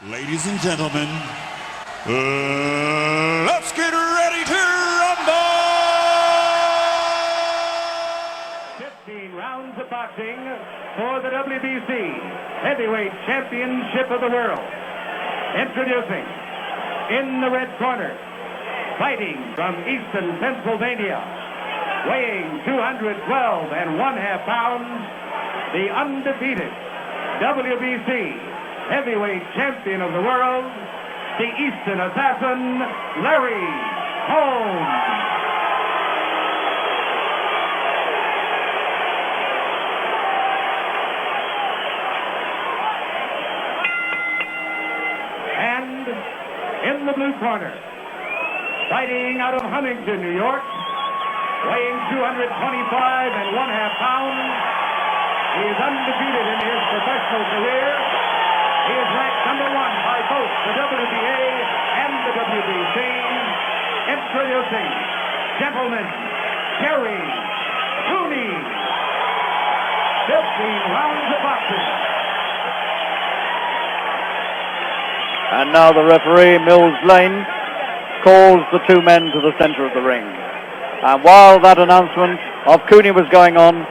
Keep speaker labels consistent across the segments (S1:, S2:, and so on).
S1: Ladies and gentlemen, let's get ready to rumble!
S2: 15 rounds of boxing for the WBC Heavyweight Championship of the World. Introducing, in the red corner, fighting from Easton, Pennsylvania, weighing 212 and 1/2 pounds, the undefeated WBC Heavyweight Champion of the World, the Easton Assassin, Gerry Holmes. And in the blue corner, fighting out of Huntington, New York, weighing 225 and 1/2 pounds, he is undefeated in his professional career. He is ranked #1 by both the WBA and the WBC. Introducing, gentlemen, Gerry Cooney. 15 rounds of boxing.
S3: And now the referee, Mills Lane, calls the two men to the center of the ring. And while that announcement of Cooney was going on,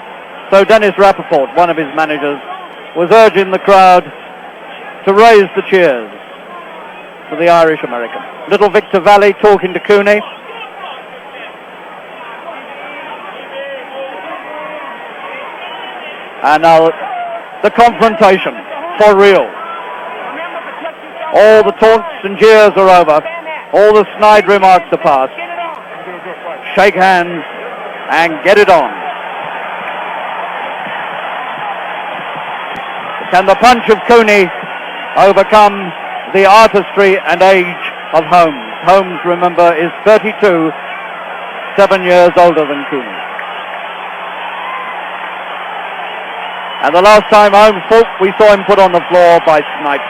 S3: so Dennis Rappaport, one of his managers, was urging the crowd to raise the cheers for the Irish American. Little Victor Valley talking to Cooney. And now the confrontation for real. All the taunts and jeers are over. All the snide remarks are past. Shake hands and get it on. Can the punch of Cooney overcome the artistry and age of Holmes? Holmes, remember, is 32, 7 years older than Cooney. And the last time Holmes fought, we saw him put on the floor by Snipes.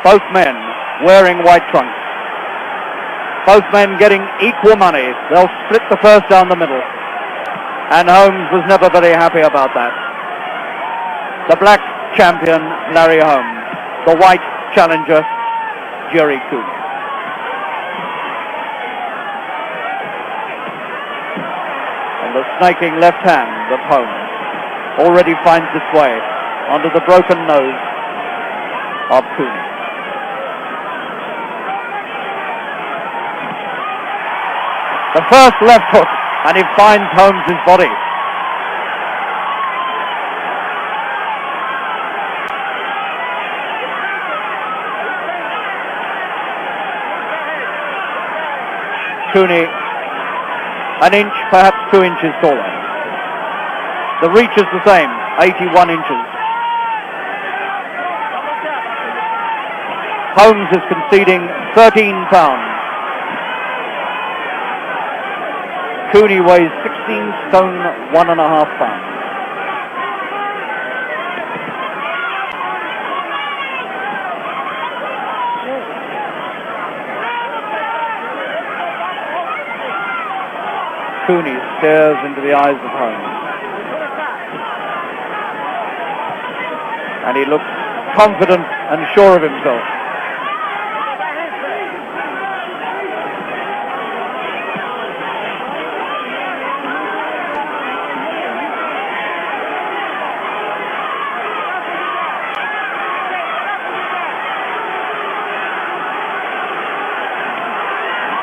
S3: Both men wearing white trunks. Both men getting equal money. They'll split the first down the middle. And Holmes was never very happy about that. The black champion, Larry Holmes. The white challenger, Gerry Cooney. And the snaking left hand of Holmes already finds its way onto the broken nose of Cooney. The first left hook, and he finds Holmes' body. Cooney, an inch, perhaps 2 inches taller. The reach is the same, 81 inches. Holmes is conceding 13 pounds. Cooney weighs 16 stone, 1.5 pounds. Cooney stares into the eyes of Holmes. And he looks confident and sure of himself.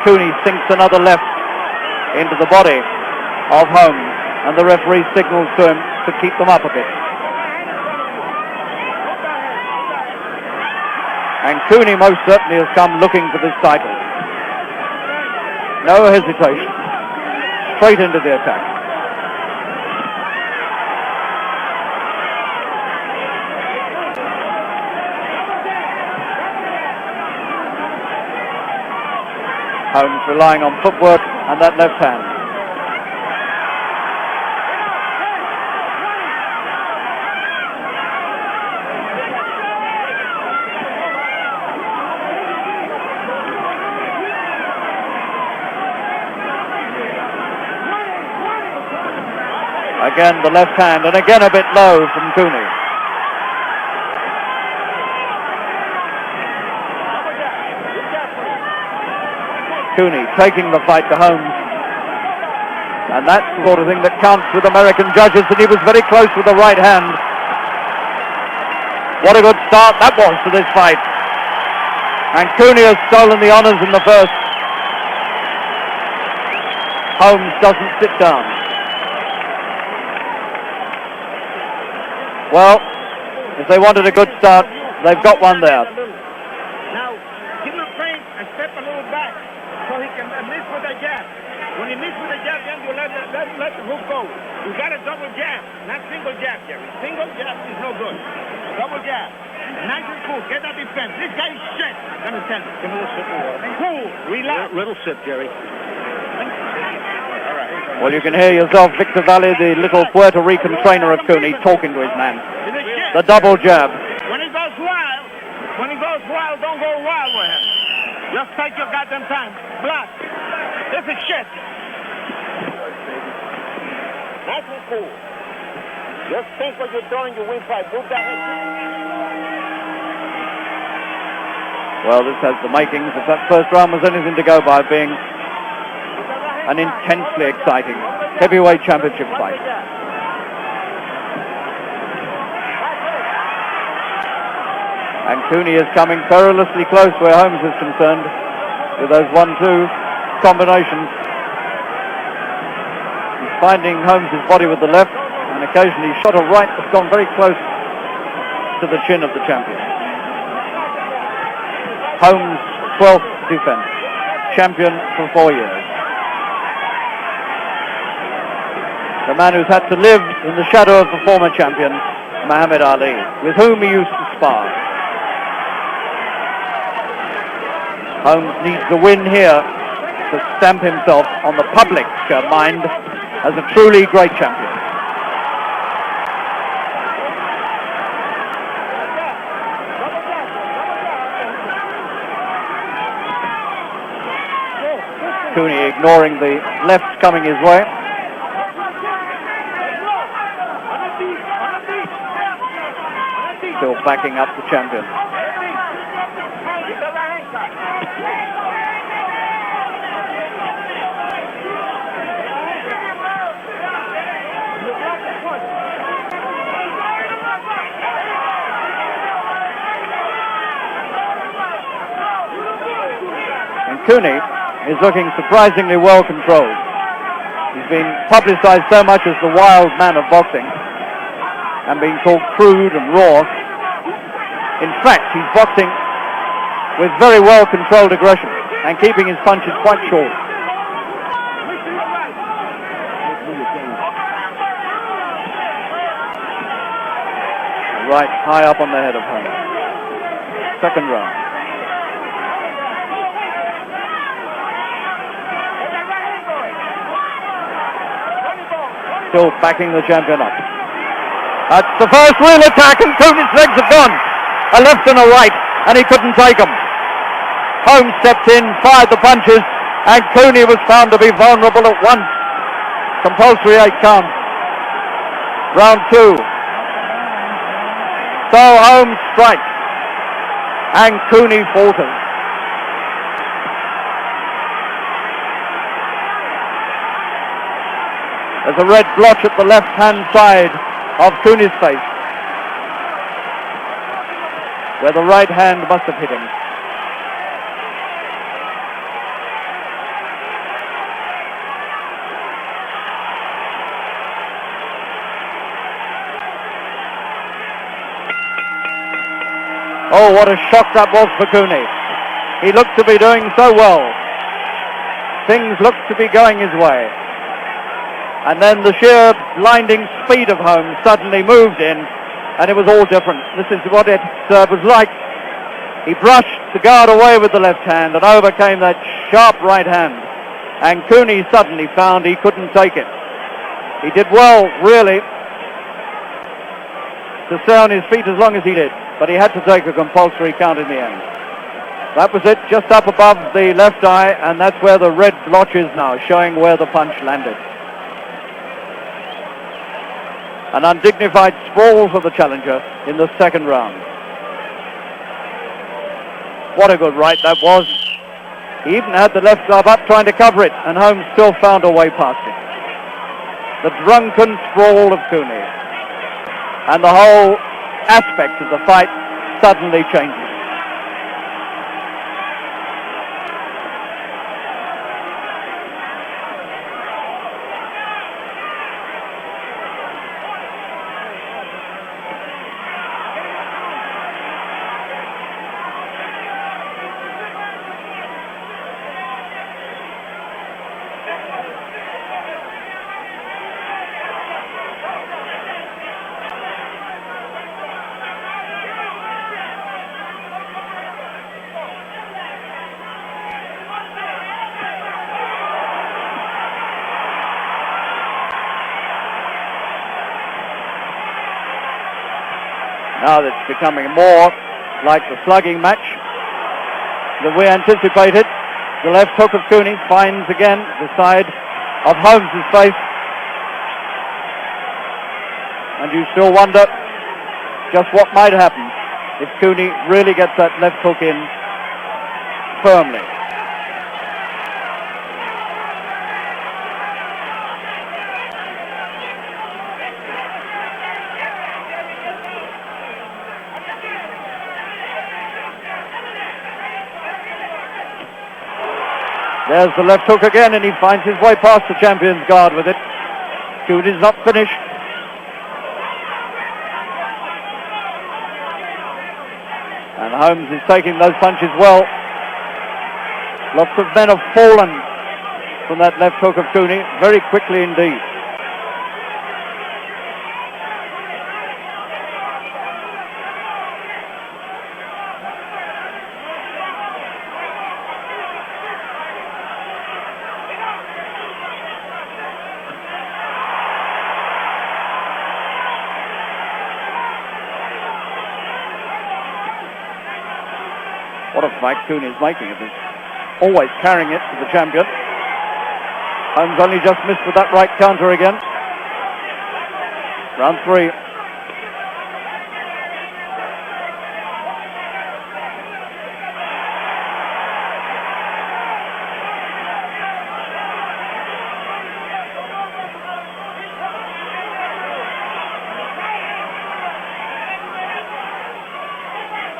S3: Cooney sinks another left into the body of Holmes, and the referee signals to him to keep them up a bit. And Cooney most certainly has come looking for this title. No hesitation. Straight into the attack. Holmes relying on footwork and that left hand. again the left hand, and again a bit low from Cooney. Cooney taking the fight to Holmes. And that's the sort of thing that counts with American judges, and he was very close with the right hand. What a good start that was to this fight. And Cooney has stolen the honours in the first. Holmes doesn't sit down. Well, if they wanted a good start, they've got one there.
S4: Now, give him a feint and step a little back so he can miss with the jab. When he misses with the jab, then you let the hook go. You got a double jab, not single jab, Gerry. Single jab is no good. Double jab. Nice and cool. Get that defense. This guy is shit. Understand? Give him a little sip of water. Cool. Relax.
S5: Little sip, Gerry.
S3: Well, you can hear yourself, Victor Valle, the little Puerto Rican trainer of Cooney, talking to his man. The double jab.
S4: When he goes wild, don't go wild with him. Just take your goddamn time. Block. This is shit. Nice and cool. Just think what you're doing, you win fight. Move that head.
S3: Well, this has the makings, if that first round was anything to go by, being an intensely exciting heavyweight championship fight. And Cooney is coming perilously close where Holmes is concerned with those 1-2 combinations. He's finding Holmes' body with the left, and occasionally shot a right that's gone very close to the chin of the champion. Holmes' 12th defense, champion for 4 years. The man who's had to live in the shadow of the former champion, Muhammad Ali, with whom he used to spar. Holmes needs a win here to stamp himself on the public mind as a truly great champion. Cooney ignoring the left coming his way. Still backing up the champion. And Cooney is looking surprisingly well controlled. He's been publicized so much as the wild man of boxing and being called crude and raw. In fact, he's boxing with very well controlled aggression and keeping his punches quite short. Right high up on the head of Holmes. Second round. Still backing the champion up. That's the first real attack, and Cooney's legs are gone. A left and a right, and he couldn't take them. Holmes stepped in, fired the punches, and Cooney was found to be vulnerable at once. Compulsory 8 count. Round 2. So Holmes strikes, and Cooney falters. There's a red blotch at the left-hand side of Cooney's face, where the right hand must have hit him. Oh, what a shock that was for Cooney. He looked to be doing so well. Things looked to be going his way. And then the sheer blinding speed of Holmes suddenly moved in, and it was all different. This is what it was like. He brushed the guard away with the left hand and overcame that sharp right hand. And Cooney suddenly found he couldn't take it. He did well, really, to stay on his feet as long as he did, but he had to take a compulsory count in the end. That was it, just up above the left eye, and that's where the red blotch is now, showing where the punch landed. An undignified sprawl for the challenger in the second round. What a good right that was. He even had the left glove up trying to cover it, and Holmes still found a way past it. The drunken sprawl of Cooney. And the whole aspect of the fight suddenly changes. Now it's becoming more like the slugging match that we anticipated. The left hook of Cooney finds again the side of Holmes' face. And you still wonder just what might happen if Cooney really gets that left hook in firmly. There's the left hook again, and he finds his way past the champion's guard with it. Cooney's not finished. And Holmes is taking those punches well. Lots of men have fallen from that left hook of Cooney very quickly indeed. What a fight Cooney is making of this. Always carrying it to the champion. Holmes only just missed with that right counter again. Round 3.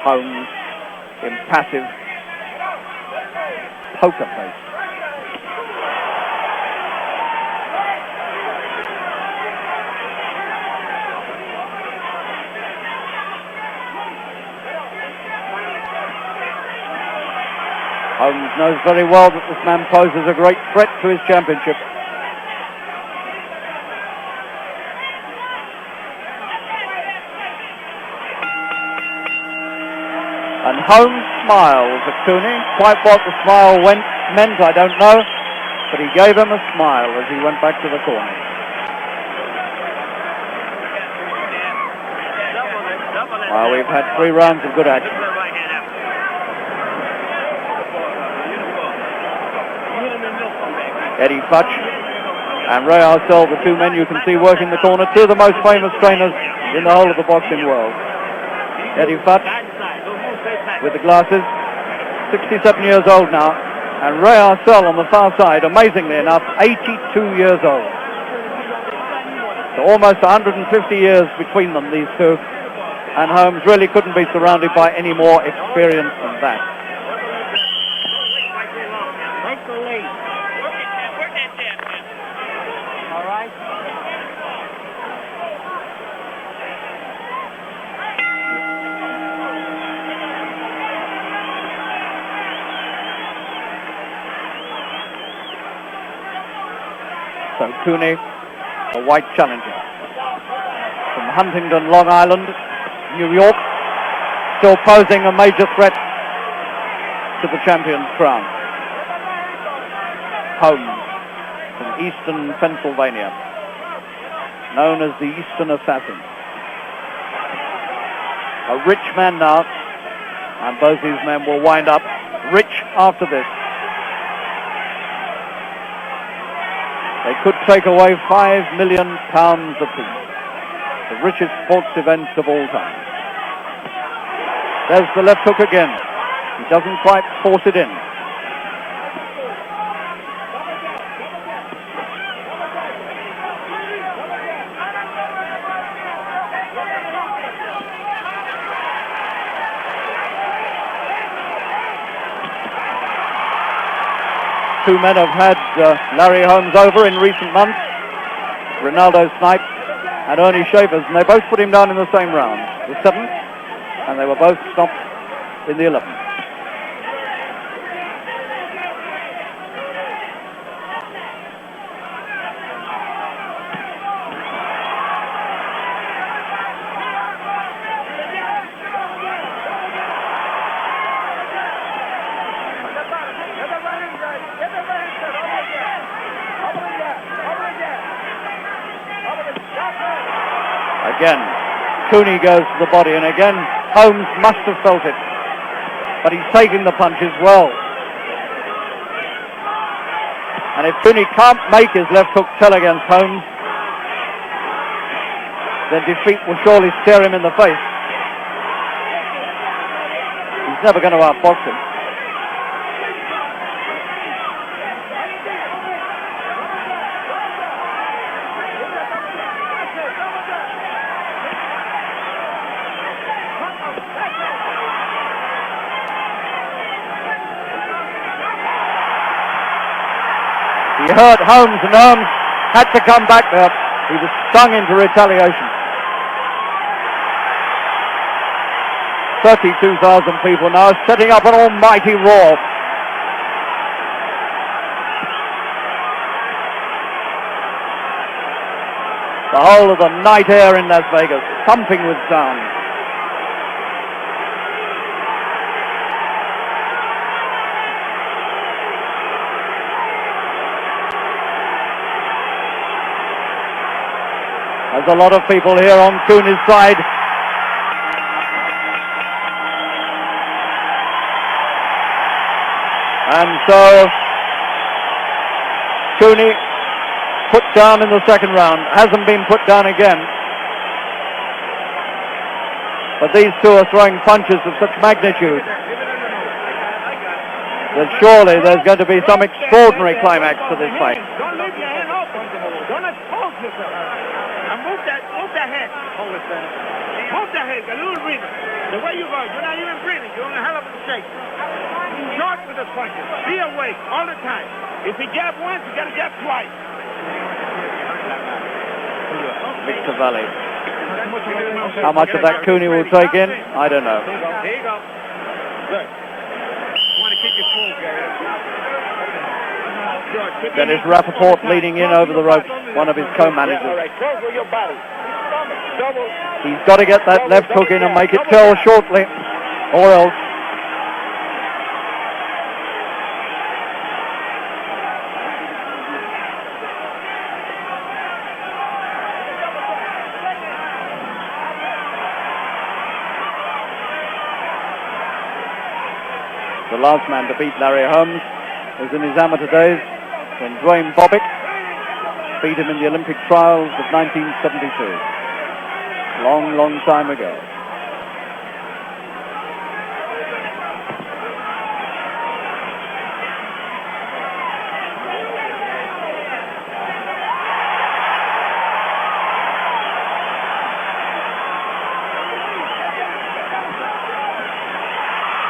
S3: Holmes, impassive, poker face. Holmes knows very well that this man poses a great threat to his championship. And Holmes smiles at Cooney. Quite what the smile meant, I don't know, but he gave him a smile as he went back to the corner. Well, we've had 3 rounds of good action. Eddie Futch and Ray Arcel, the 2 men you can see working the corner, 2 of the most famous trainers in the whole of the boxing world. Eddie Futch, with the glasses, 67 years old now, and Ray Arcel on the far side, amazingly enough, 82 years old. So almost 150 years between them, these 2, and Holmes really couldn't be surrounded by any more experience than that. So Cooney, a white challenger from Huntington, Long Island, New York, still posing a major threat to the champion's crown. Holmes from eastern Pennsylvania, known as the Eastern Assassin. A rich man now, and both these men will wind up rich after this. They could take away £5 million apiece. the richest sports event of all time. There's the left hook again. He doesn't quite force it in. Two men have had Larry Holmes over in recent months, Ronaldo Snipes and Ernie Shavers, and they both put him down in the same round, the 7th, and they were both stopped in the 11th. Again, Cooney goes to the body, and again, Holmes must have felt it. But he's taking the punch as well. And if Cooney can't make his left hook tell against Holmes, then defeat will surely stare him in the face. He's never going to outbox him. He hurt Holmes, and Holmes had to come back there. He was stung into retaliation. 32,000 people now setting up an almighty roar. The whole of the night air in Las Vegas thumping with sound. There's a lot of people here on Cooney's side. And so Cooney put down in the second round, hasn't been put down again. But these two are throwing punches of such magnitude that surely there's going to be some extraordinary climax to this fight.
S4: Don't leave your hand open. Don't expose yourself. And move that head. Hold it, son. Move that head, a little breathing. The way you go, you're not even breathing. You're in a hell of a shape. Short with the punches. Be awake all the time. If you jab once, you got to jab twice.
S3: Victor Valley. How much of that Cooney will take in? I don't know.
S4: Here you go. Good. Want to keep your full, Gerry.
S3: Dennis Rappaport leading in over the ropes, one of his co-managers. He's got to get that left hook in and make it tell shortly, or else. The last man to beat Larry Holmes was in his amateur days when Dwayne Bobbitt beat him in the Olympic trials of 1972. Long, long time ago.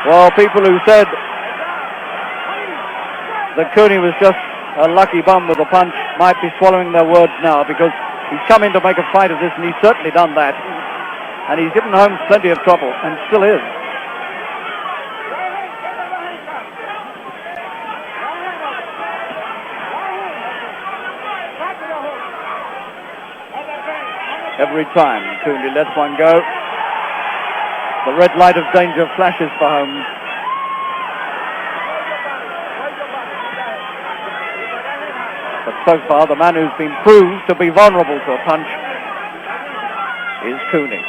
S3: Well, people who said that Cooney was just a lucky bum with a punch might be swallowing their words now, because he's come in to make a fight of this, and he's certainly done that. And he's given Holmes plenty of trouble, and still is. Every time Cooney lets one go, the red light of danger flashes for Holmes. But so far, the man who's been proved to be vulnerable to a punch is Cooney.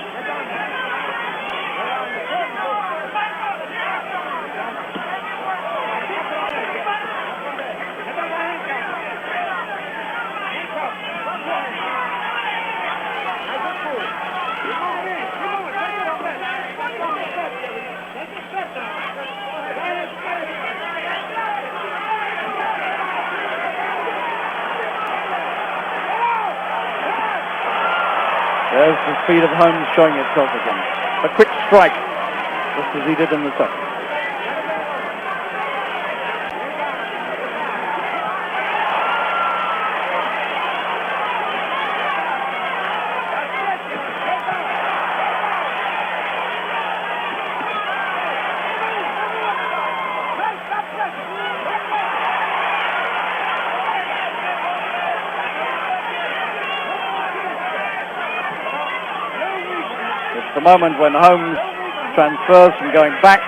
S3: There's the speed of Holmes showing itself again. A quick strike, just as he did in the second. It's the moment when Holmes transfers from going back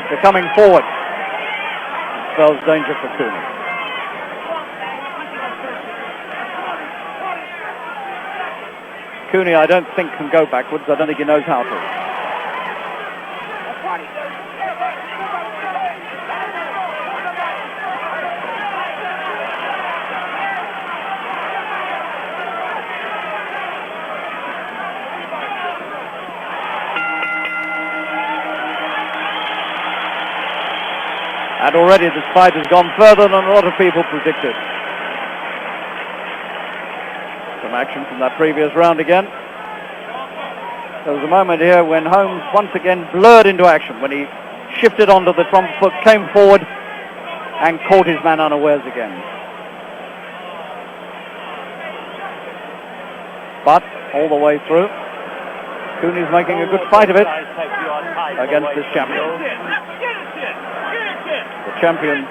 S3: to coming forward. It spells danger for Cooney. Cooney, I don't think, can go backwards. I don't think he knows how to. And already this fight has gone further than a lot of people predicted. Some action from that previous round again. There was a moment here when Holmes once again blurred into action, when he shifted onto the front foot, came forward and caught his man unawares again. But all the way through, Cooney's making a good fight of it against this champion. The champion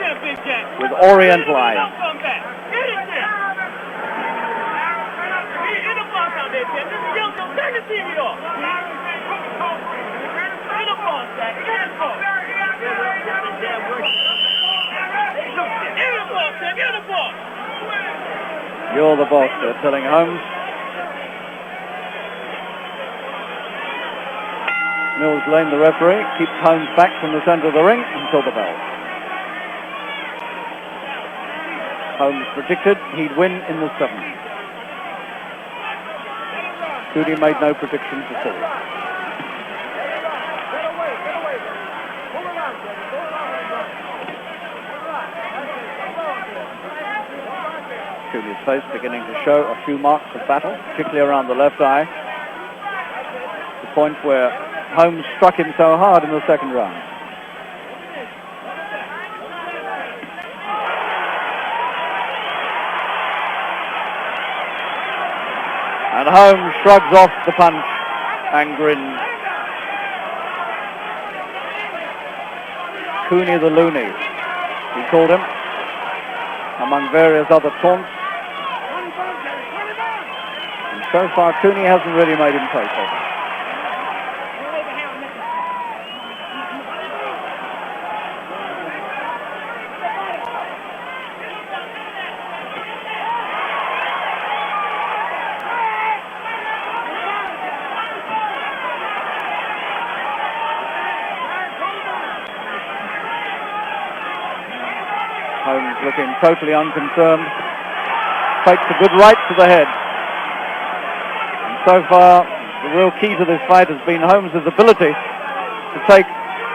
S3: with Oriental eyes. You're the boss, they're telling Holmes. Mills Lane, the referee, keeps Holmes back from the centre of the ring until the bell. Holmes predicted he'd win in the 7th. Cooney made no predictions at all. Cooney's face beginning to show a few marks of battle, particularly around the left eye. The point where Holmes struck him so hard in the second round. And Holmes shrugs off the punch and grins. Cooney the loony, he called him, among various other taunts. And so far, Cooney hasn't really made him pay for it. Holmes looking totally unconcerned, takes a good right to the head. And so far, the real key to this fight has been Holmes' ability to take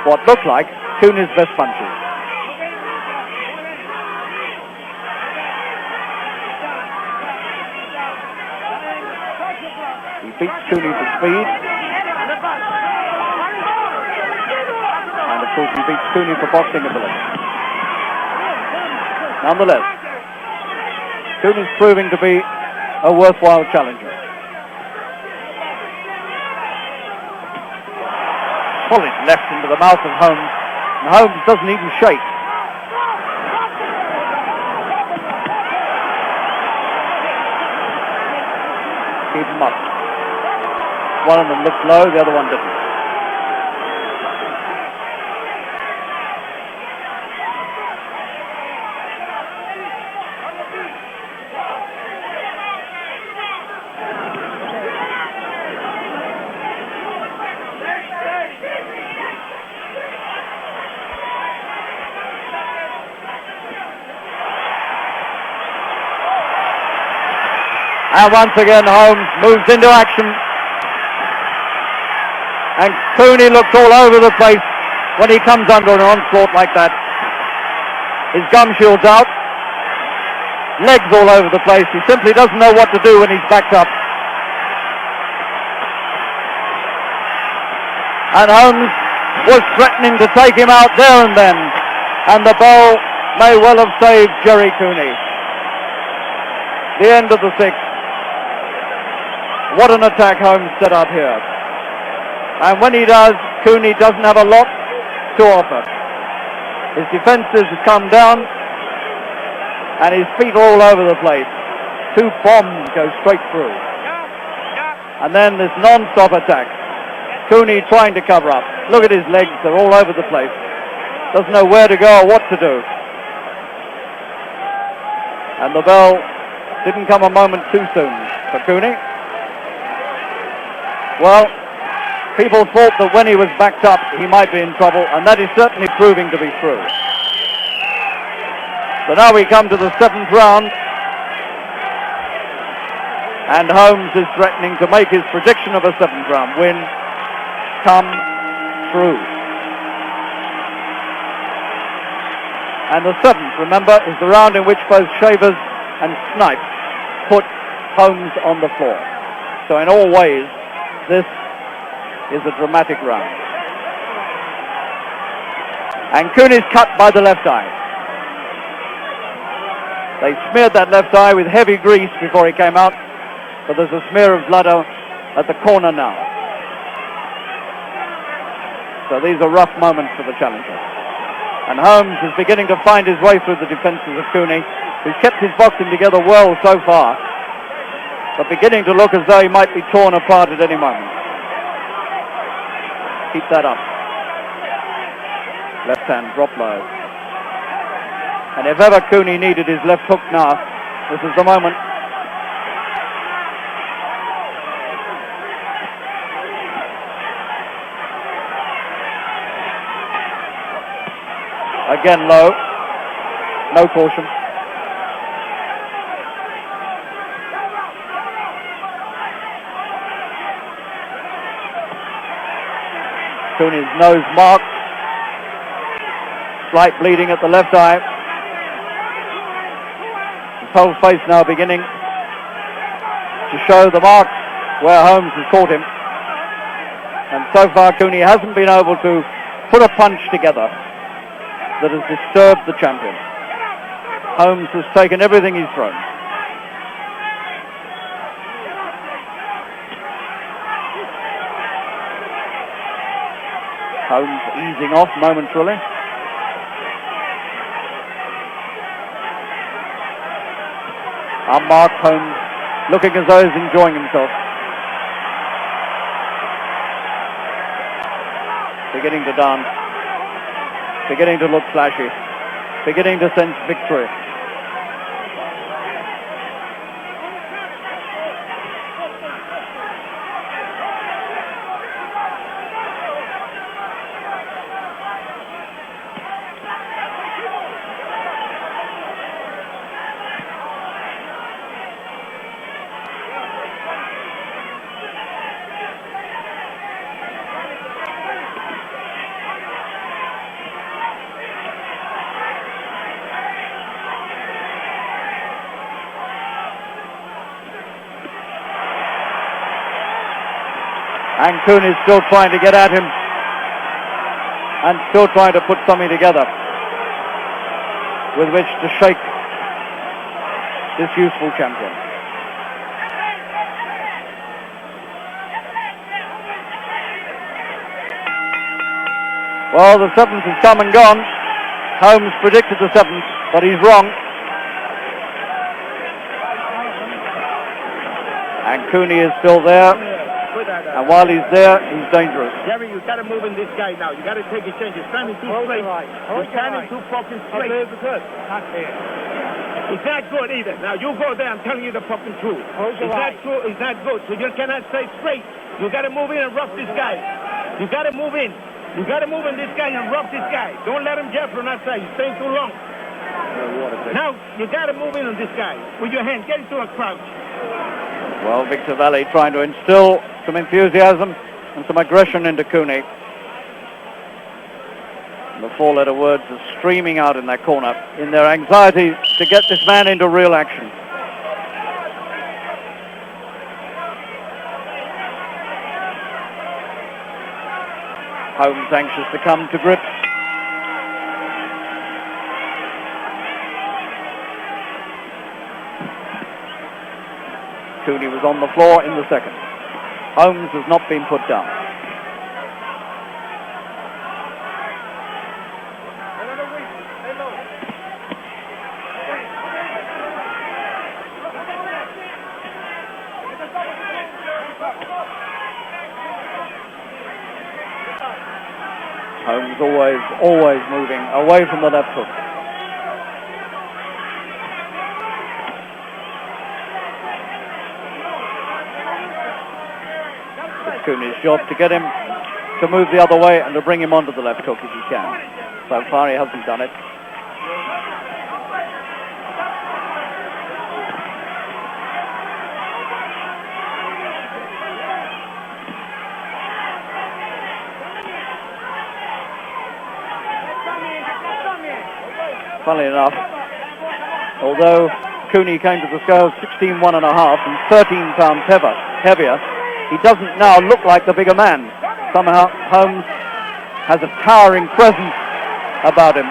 S3: what looked like Cooney's best punches. He beats Cooney for speed. And of course he beats Cooney for boxing ability. Nonetheless, Cooney's proving to be a worthwhile challenger. Solid left into the mouth of Holmes, and Holmes doesn't even shake. Keep him up. One of them looked low, the other one didn't. And once again, Holmes moves into action. And Cooney looks all over the place when he comes under an onslaught like that. His gum shield's out. Legs all over the place. He simply doesn't know what to do when he's backed up. And Holmes was threatening to take him out there and then. And the bell may well have saved Gerry Cooney. The end of the sixth. What an attack Holmes set up here. And when he does, Cooney doesn't have a lot to offer. His defences have come down and his feet are all over the place. Two bombs go straight through. And then this non-stop attack. Cooney trying to cover up. Look at his legs, they're all over the place. Doesn't know where to go or what to do. And the bell didn't come a moment too soon for Cooney. Well, people thought that when he was backed up, he might be in trouble, and that is certainly proving to be true. So now we come to the seventh round, and Holmes is threatening to make his prediction of a seventh round win come true. And the seventh, remember, is the round in which both Shavers and Snipes put Holmes on the floor. So in all ways, this is a dramatic round. And Cooney's cut by the left eye. They smeared that left eye with heavy grease before he came out, but there's a smear of blood at the corner now. So these are rough moments for the challenger. And Holmes is beginning to find his way through the defences of Cooney, who's kept his boxing together well so far, but beginning to look as though he might be torn apart at any moment. Keep that up. Left hand drop low. And if ever Cooney needed his left hook now, this is the moment. Again low. No caution. Cooney's nose marked. Slight bleeding at the left eye. His whole face now beginning to show the marks where Holmes has caught him. And so far Cooney hasn't been able to put a punch together that has disturbed the champion. Holmes has taken everything he's thrown. Holmes easing off momentarily. Unmarked Holmes looking as though he's enjoying himself. Beginning to dance. Beginning to look flashy. Beginning to sense victory. And Cooney's still trying to get at him and still trying to put something together with which to shake this useful champion. Well, the seventh has come and gone. Holmes predicted the seventh, but he's wrong. And Cooney is still there. And while he's there, he's dangerous.
S4: Gerry, you got to move in this guy now. You got to take a change. You're standing too straight. You're standing too fucking straight. It's not good either. Now, you go there. I'm telling you the fucking truth. It's not true. It's not good. So you cannot stay straight. You got to move in and rough this guy. You got to move in. You got to move in this guy and rough this guy. Don't let him jab from outside. He's staying too long. Now, you got to move in on this guy with your hand. Get into a crouch.
S3: Well, Victor Valley trying to instill some enthusiasm and some aggression into Cooney. And the four-letter words are streaming out in that corner in their anxiety to get this man into real action. Holmes anxious to come to grips. Cooney was on the floor in the second. Holmes has not been put down. Holmes always moving away from the left hook. It's Cooney's job to get him to move the other way and to bring him onto the left hook if he can. So far he hasn't done it. Funnily enough, although Cooney came to the scales 16-1.5 and 13 pounds heavier, he doesn't now look like the bigger man. Somehow Holmes has a towering presence about him.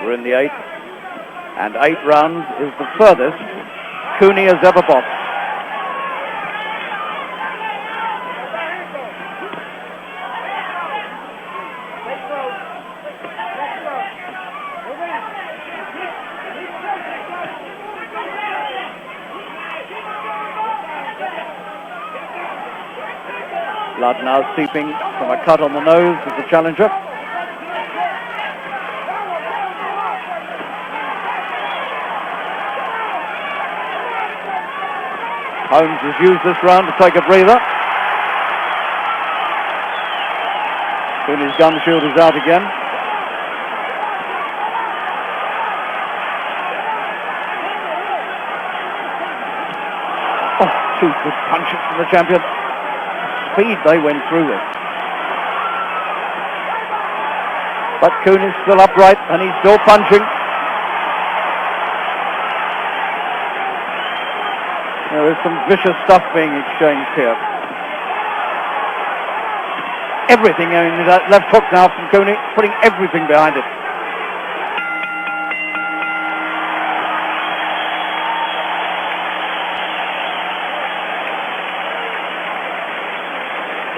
S3: We're in the 8th, and 8 rounds is the furthest Cooney has ever boxed. Blood now seeping from a cut on the nose of the challenger. Holmes has used this round to take a breather. Cooney's gun shield is out again. Oh, 2 good punches from the champion. Speed they went through with. But Cooney's still upright and he's still punching. There is some vicious stuff being exchanged here. Everything in that left hook now from Cooney, putting everything behind it.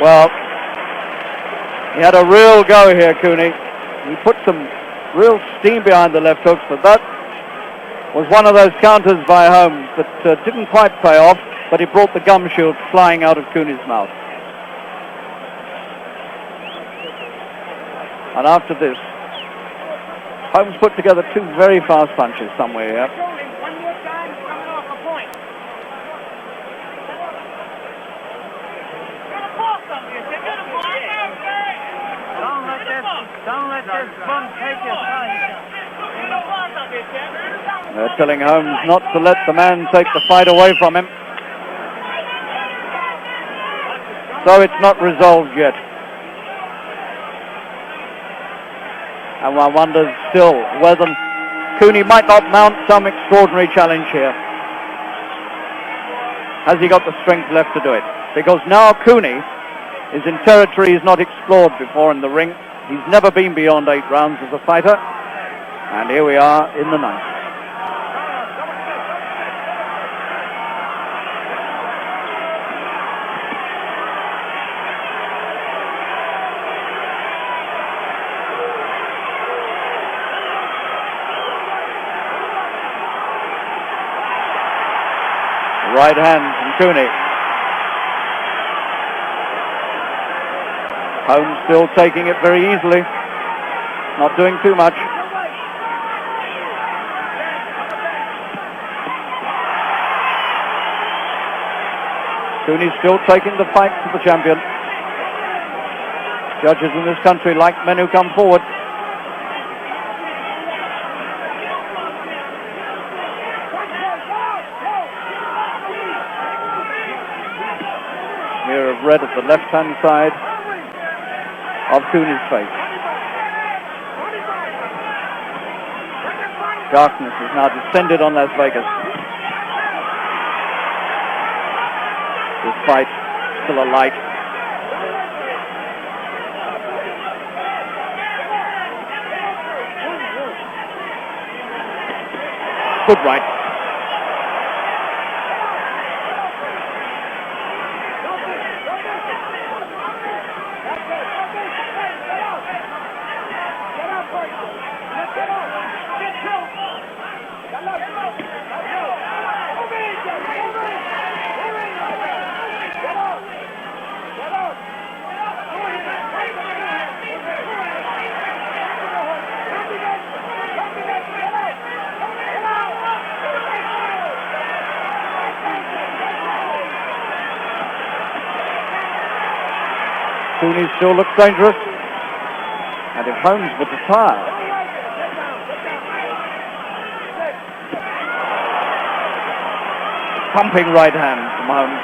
S3: Well, he had a real go here, Cooney. He put some real steam behind the left hooks, but that was one of those counters by Holmes that didn't quite pay off, but he brought the gum shield flying out of Cooney's mouth. And after this, Holmes put together 2 very fast punches somewhere here.
S4: One more time, coming off a point. Don't let this bum take your time.
S3: They're telling Holmes not to let the man take the fight away from him. So it's not resolved yet. And one wonders still whether Cooney might not mount some extraordinary challenge here. Has he got the strength left to do it? Because now Cooney is in territory he's not explored before in the ring. He's never been beyond 8 rounds as a fighter. And here we are in the 9th. Right hand from Cooney. Holmes still taking it very easily. Not doing too much. Cooney's still taking the fight to the champion. Judges in this country like men who come forward. red at the left-hand side of Cooney's face. Darkness has now descended on Las Vegas. This fight still alight. Good right. Cooney still looks dangerous. And if Holmes were to tire, pumping right hand from Holmes.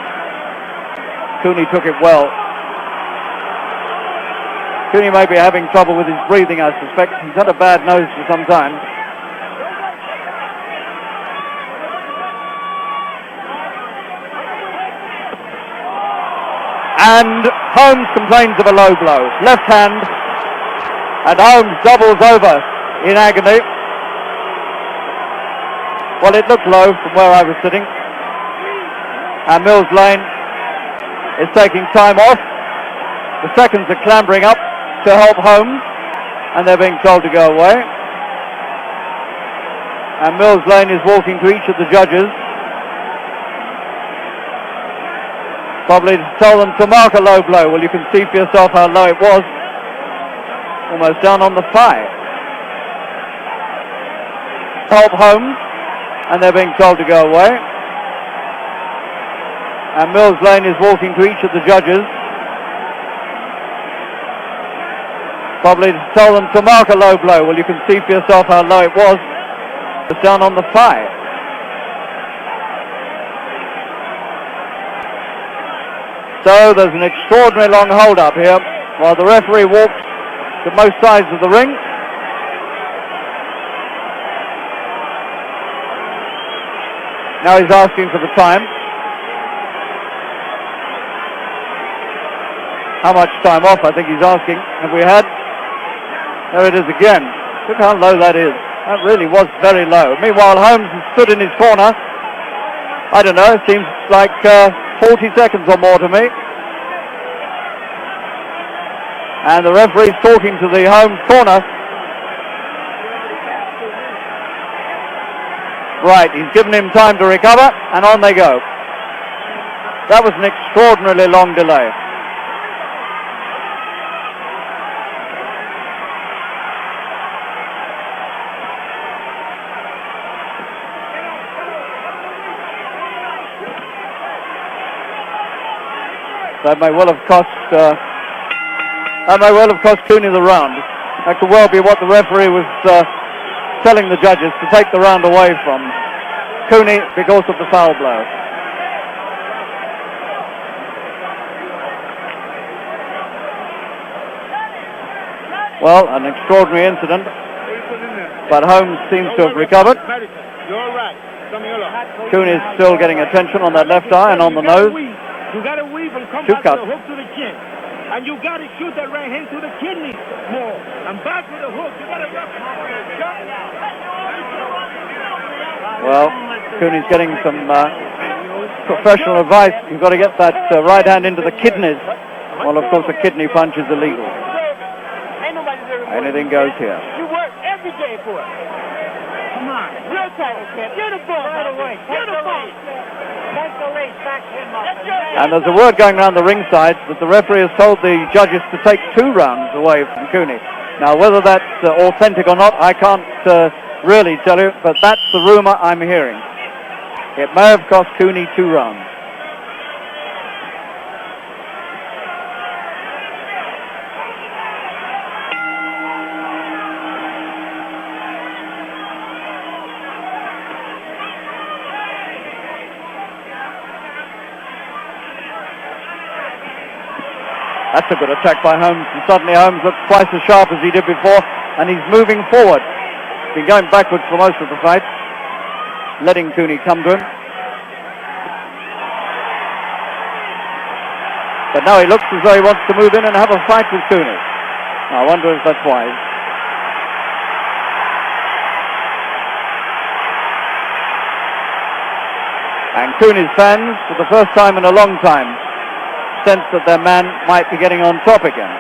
S3: Cooney took it well. Cooney may be having trouble with his breathing, I suspect. He's had a bad nose for some time. And Holmes complains of a low blow. Left hand. And Holmes doubles over in agony. Well, it looked low from where I was sitting. And Mills Lane is taking time off. The seconds are clambering up to help Holmes. And they're being told to go away. And Mills Lane is walking to each of the judges. Probably to tell them to mark a low blow. Well, you can see for yourself how low it was. Almost down on the thigh. Help Holmes. And they're being told to go away. And Mills Lane is walking to each of the judges. Probably to tell them to mark a low blow. Well, you can see for yourself how low it was. It's down on the thigh. So there's an extraordinary long hold up here while the referee walks to most sides of the ring. Now he's asking for the time. How much time off, I think he's asking. Have we had? There it is again. Look how low that is. That really was very low. Meanwhile, Holmes has stood in his corner. I don't know, it seems like 40 seconds or more to me. And the referee's talking to the Holmes corner. Right, he's given him time to recover, and on they go. That was an extraordinarily long delay. That may well have cost Cooney the round. That could well be what the referee was telling the judges, to take the round away from Cooney because of the foul blow. Well, an extraordinary incident, but Holmes seems to have recovered. Cooney is still getting attention on that left eye and on the nose.
S4: You got to weave and come
S3: Two
S4: back
S3: cuts.
S4: with the hook to the chin. And you got to shoot that right hand to the kidney more. And back with the hook. You got to
S3: Well, Cooney's getting some professional advice. You've got to get that right hand into the kidneys. Well, of course, a kidney punch is illegal. Anything goes here.
S4: You work every day for it. Come on. Real title, kid. Beautiful. Right away. Beautiful.
S3: And there's a word going around the ringside that the referee has told the judges to take 2 rounds away from Cooney. Now, whether that's authentic or not, I can't really tell you, but that's the rumor I'm hearing. It may have cost Cooney 2 rounds. That's a good attack by Holmes, and suddenly Holmes looks twice as sharp as he did before, and he's moving forward. He's been going backwards for most of the fight, letting Cooney come to him. But now he looks as though he wants to move in and have a fight with Cooney. I wonder if that's wise. And Cooney's fans, for the first time in a long time, sense that their man might be getting on top again.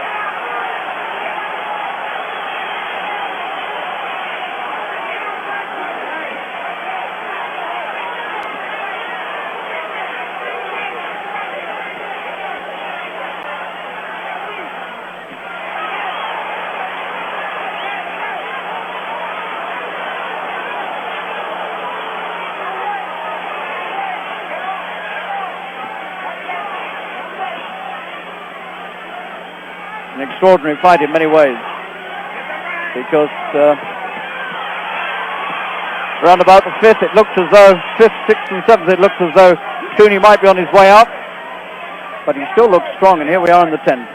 S3: An extraordinary fight in many ways, because around about the fifth, it looked as though, fifth, sixth and seventh, it looked as though Cooney might be on his way out, but he still looks strong, and here we are in the 10th.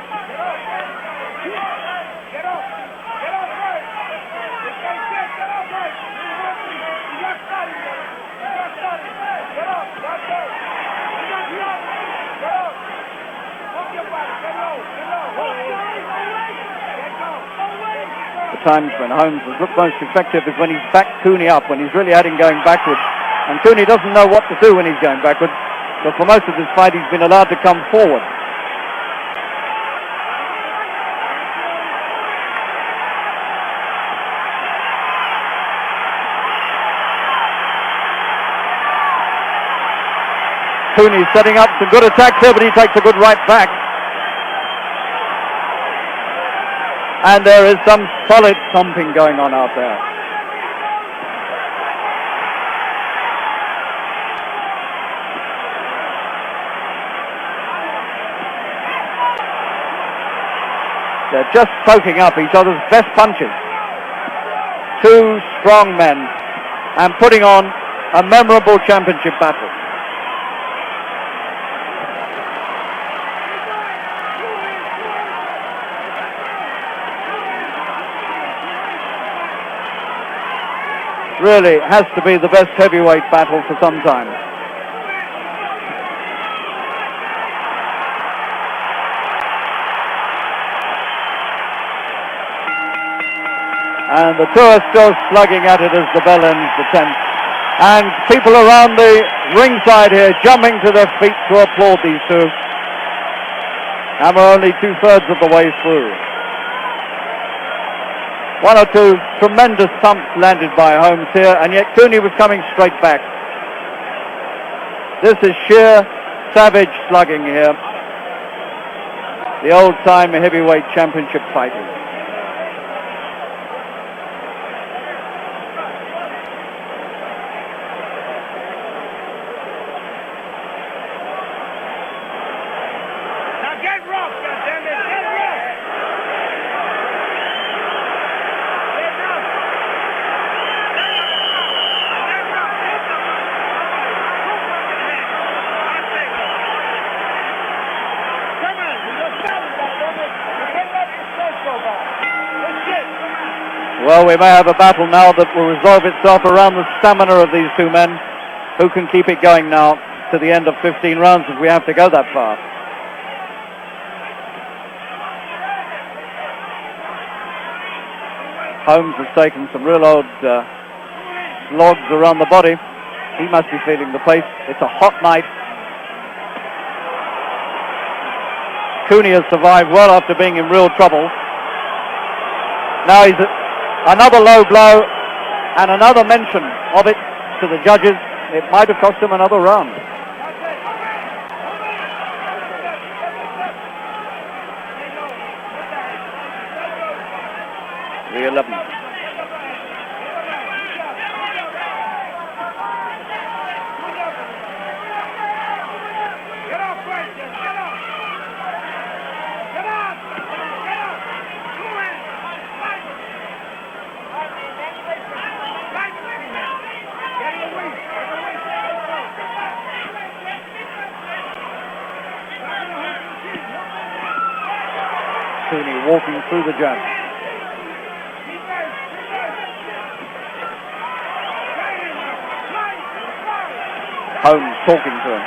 S3: Times when Holmes has looked most effective is when he's backed Cooney up, when he's really had him going backwards. And Cooney doesn't know what to do when he's going backwards, but for most of this fight he's been allowed to come forward. Cooney's setting up some good attacks here, but he takes a good right back. And there is some solid thumping going on out there. They're just soaking up each other's best punches. Two strong men, and putting on a memorable championship battle. Really has to be the best heavyweight battle for some time. And the two are still slugging at it as the bell ends the 10th. And people around the ringside here jumping to their feet to applaud these two. And we're only 2/3 of the way through. One or two tremendous thumps landed by Holmes here, and yet Cooney was coming straight back. This is sheer savage slugging here. The old-time heavyweight championship fighting.
S4: Now get rough, goddammit, get rough!
S3: Well, we may have a battle now that will resolve itself around the stamina of these two men. Who can keep it going now to the end of 15 rounds if we have to go that far? Holmes has taken some real old logs around the body. He must be feeling the pace. It's a hot night. Cooney has survived well after being in real trouble. Now he's another low blow and another mention of it to the judges. It might have cost him another round. The 11th. walking through the jab. Holmes talking to him.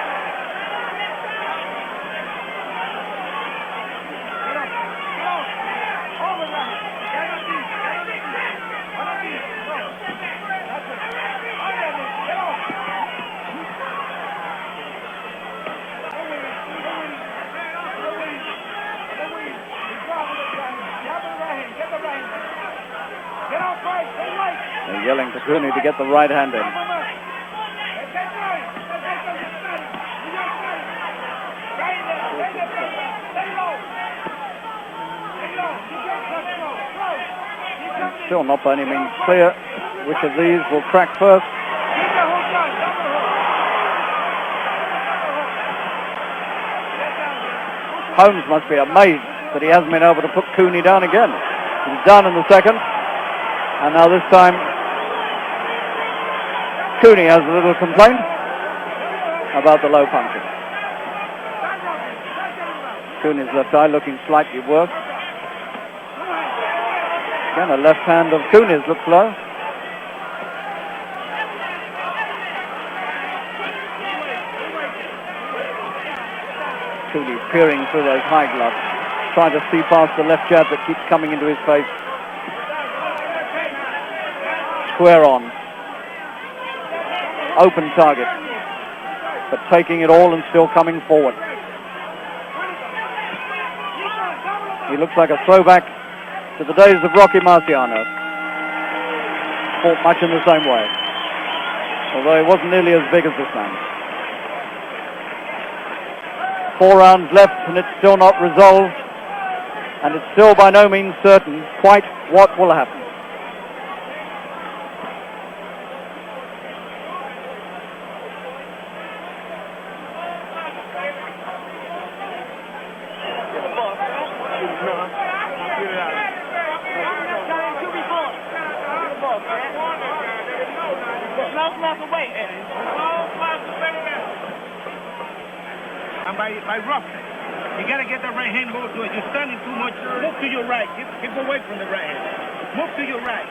S3: They're yelling to Cooney to get the right hand in. It's still not by any means clear which of these will crack first. Holmes must be amazed that he hasn't been able to put Cooney down again. He's down in the second. And now this time, Cooney has a little complaint about the low punches. Cooney's left eye looking slightly worse. Again, a left hand of Cooney's looks low. Cooney peering through those high gloves, trying to see past the left jab that keeps coming into his face. Square on. Open target. But taking it all and still coming forward. He looks like a throwback to the days of Rocky Marciano. Fought much in the same way. Although he wasn't nearly as big as this man. 4 rounds left and it's still not resolved. And it's still by no means certain quite what will happen.
S4: By rough, you got to get the right hand over to it. You're standing too much. Move to your right. Keep away from the right hand. Move to your right.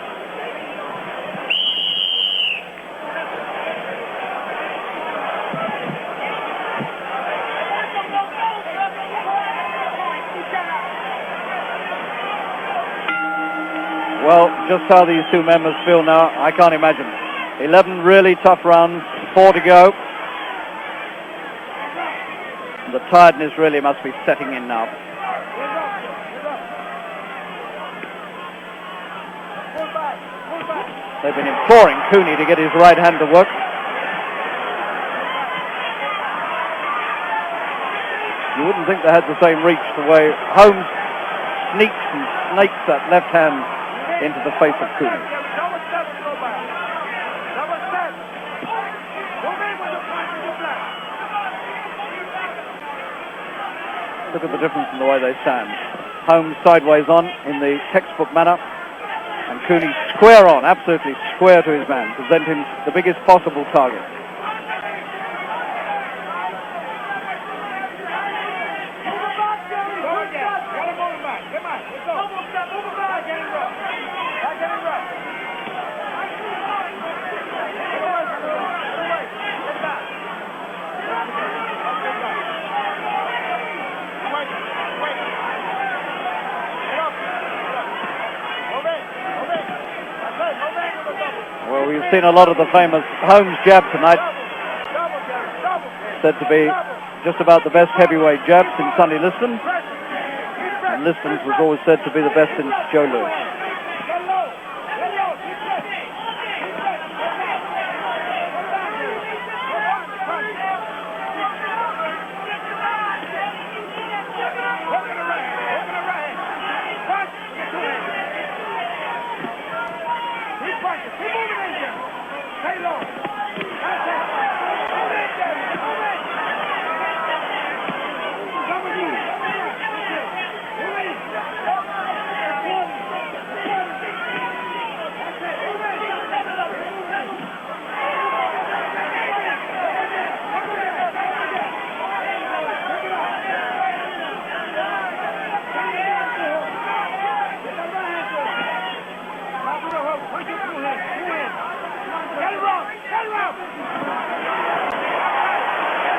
S3: Well, just how these two men must feel now, I can't imagine. 11 really tough rounds, 4 to go. The tiredness really must be setting in now. They've been imploring Cooney to get his right hand to work. You wouldn't think they had the same reach the way Holmes sneaks and snakes that left hand into the face of Cooney. Look at the difference in the way they stand. Holmes sideways on in the textbook manner, and Cooney square on, absolutely square to his man, presenting the biggest possible target. Well, we've seen a lot of the famous Holmes jab tonight. Said to be just about the best heavyweight jab since Sonny Liston. And Liston's was always said to be the best since Joe Louis.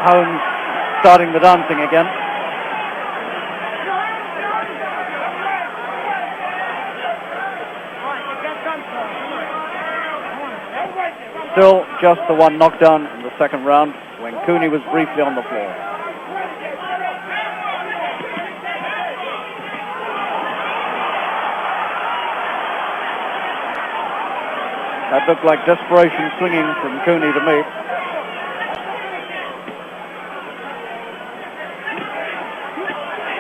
S3: Holmes starting the dancing again. Still just the one knockdown in the second round when Cooney was briefly on the floor. That looked like desperation swinging from Cooney to me.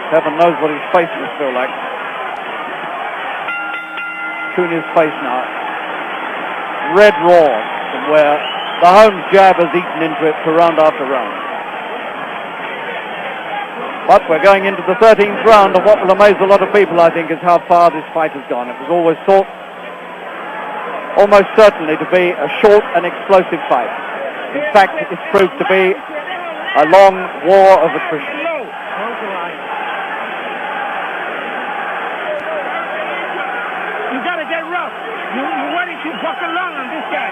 S3: Heaven knows what his face must feel like. Cooney's face now. Red raw from where the Holmes jab has eaten into it for round after round. But we're going into the 13th round, and what will amaze a lot of people, I think, is how far this fight has gone. It was always thought, almost certainly, to be a short and explosive fight. In fact, it's proved to be a long war of attrition.
S4: You gotta get rough. You're waiting too fucking long on this guy.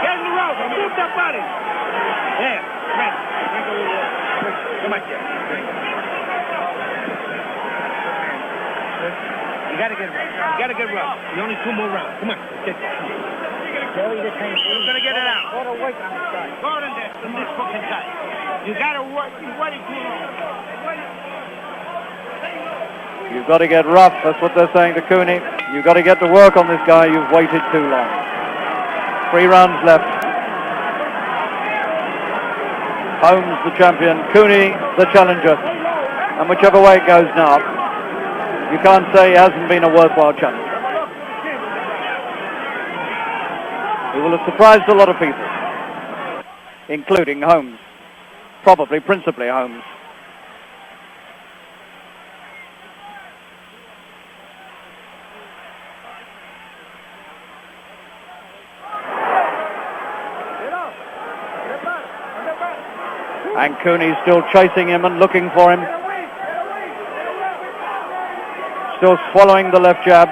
S4: Get in the rough and move that body. There, right. Come on, here. You gotta get rough. You gotta get rough. You only 2 more rounds. Come on, get it. You're gonna get it out. Go to work on this side. Go on there, from this fucking side. You gotta work. You're waiting too long.
S3: You've got to get rough, that's what they're saying to Cooney. You've got to get to work on this guy, you've waited too long. 3 rounds left. Holmes the champion, Cooney the challenger. And whichever way it goes now, you can't say it hasn't been a worthwhile challenge. It will have surprised a lot of people, including Holmes. Probably, principally Holmes. And Cooney still chasing him and looking for him. Still swallowing the left jab.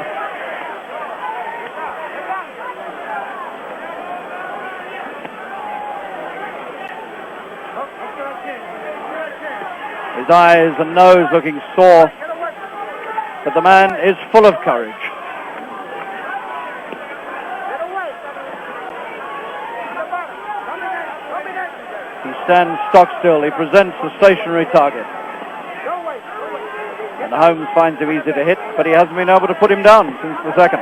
S3: His eyes and nose looking sore. But the man is full of courage. He stands stock still. He presents a stationary target. And Holmes finds him easy to hit, but he hasn't been able to put him down since the second.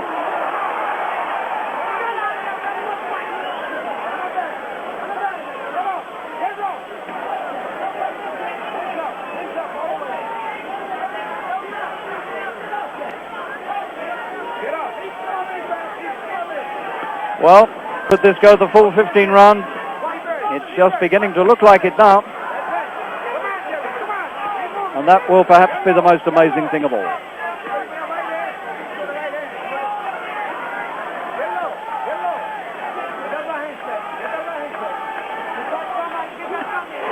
S3: Well, could this go the full 15 rounds? It's just beginning to look like it now. And that will perhaps be the most amazing thing of all.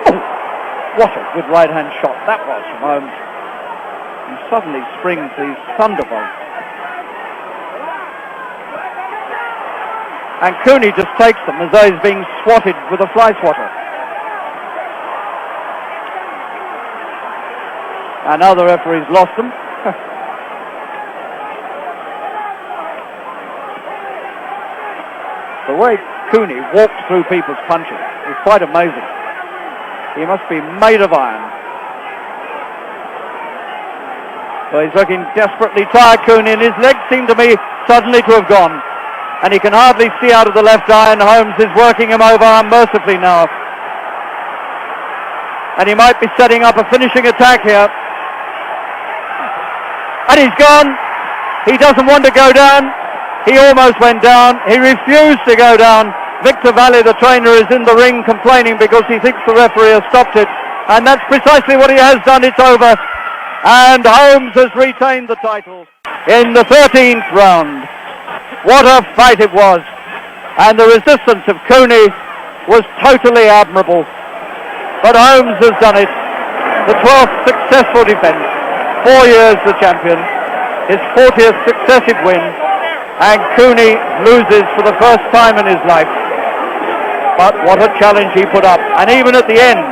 S3: Oh, what a good right-hand shot that was from Holmes. He suddenly springs these thunderbolts. And Cooney just takes them as though he's being swatted with a fly swatter. And now the referee's lost them. The way Cooney walked through people's punches is quite amazing. He must be made of iron. Well, he's looking desperately tired, Cooney, and his legs seem to me suddenly to have gone. And he can hardly see out of the left eye, and Holmes is working him over unmercifully now. And he might be setting up a finishing attack here. And he's gone. He doesn't want to go down. He almost went down. He refused to go down. Victor Valley, the trainer, is in the ring complaining because he thinks the referee has stopped it. And that's precisely what he has done. It's over. And Holmes has retained the title in the 13th round. What a fight it was. And the resistance of Cooney was totally admirable. But Holmes has done it. The 12th successful defense. 4 years the champion. His 40th successive win. And Cooney loses for the first time in his life. But what a challenge he put up. And even at the end,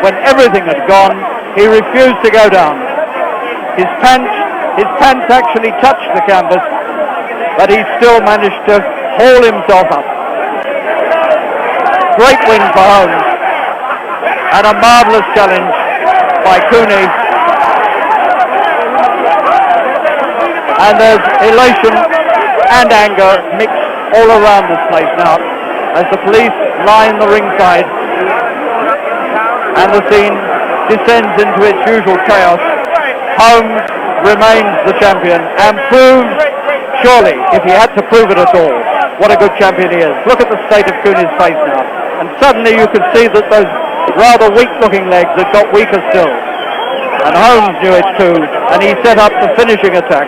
S3: when everything had gone, he refused to go down. His pants actually touched the canvas, but he still managed to haul himself up. Great win for Holmes, and a marvellous challenge by Cooney. And there's elation and anger mixed all around this place now, as the police line the ringside, and the scene descends into its usual chaos. Holmes remains the champion and proves, surely, if he had to prove it at all, what a good champion he is. Look at the state of Cooney's face now, and suddenly you could see that those rather weak-looking legs had got weaker still. And Holmes knew it too, and he set up the finishing attack.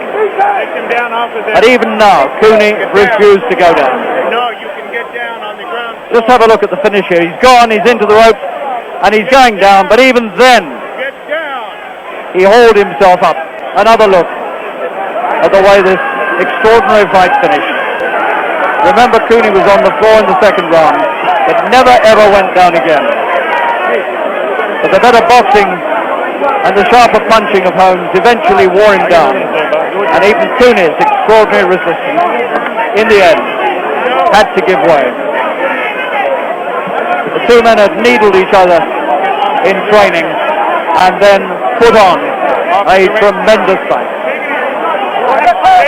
S3: But even now, Cooney refused to go down.
S4: No, you can get down on the ground.
S3: Just have a look at the finish here. He's gone, he's into the ropes, and he's going down, but even then,
S4: Get down.
S3: he hauled himself up. Another look at the way this extraordinary fight finished. Remember, Cooney was on the floor in the second round, but never ever went down again. But the better boxing and the sharper punching of Holmes eventually wore him down, and even Cooney's extraordinary resistance, in the end, had to give way. The two men had needled each other in training, and then put on a tremendous fight.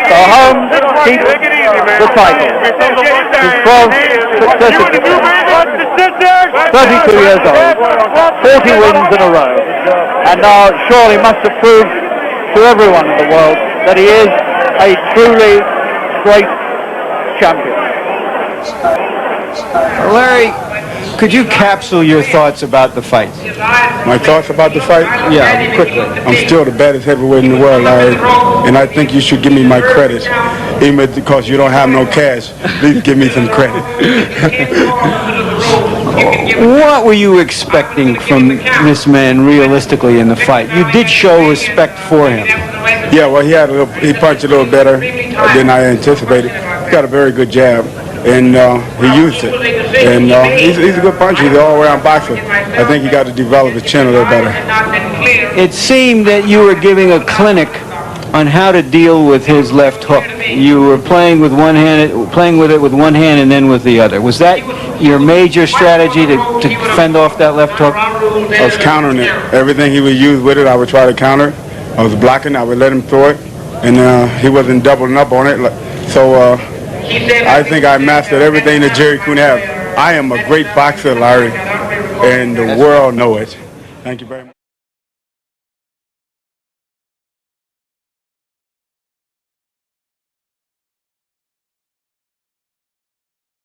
S3: So Holmes keeps the title. His 12th successive defense. 32 years old, 40 wins in a row, and now surely must have proved to everyone in the world that he is a truly great champion.
S5: Larry, could you capsule your thoughts about the fight?
S6: My thoughts about the fight?
S5: Yeah, quickly.
S6: I'm still the baddest heavyweight in the world, Larry, and I think you should give me my credit, even because you don't have no cash. Please give me some credit.
S5: What were you expecting from this man realistically in the fight? You did show respect for him.
S6: Yeah, well, he punched a little better than I anticipated. He's got a very good jab, and he used it. And he's a good puncher. He's an all-around boxer. I think he got to develop his chin a little better.
S5: It seemed that you were giving a clinic on how to deal with his left hook. You were playing with one hand, playing with it with one hand and then with the other. Was that your major strategy to fend off that left hook?
S6: I was countering it. Everything he would use with it, I would try to counter. I was blocking. I would let him throw it, and he wasn't doubling up on it. So I think I mastered everything that Gerry Cooney has. I am a great boxer, Larry, and the world know it. Thank you very much.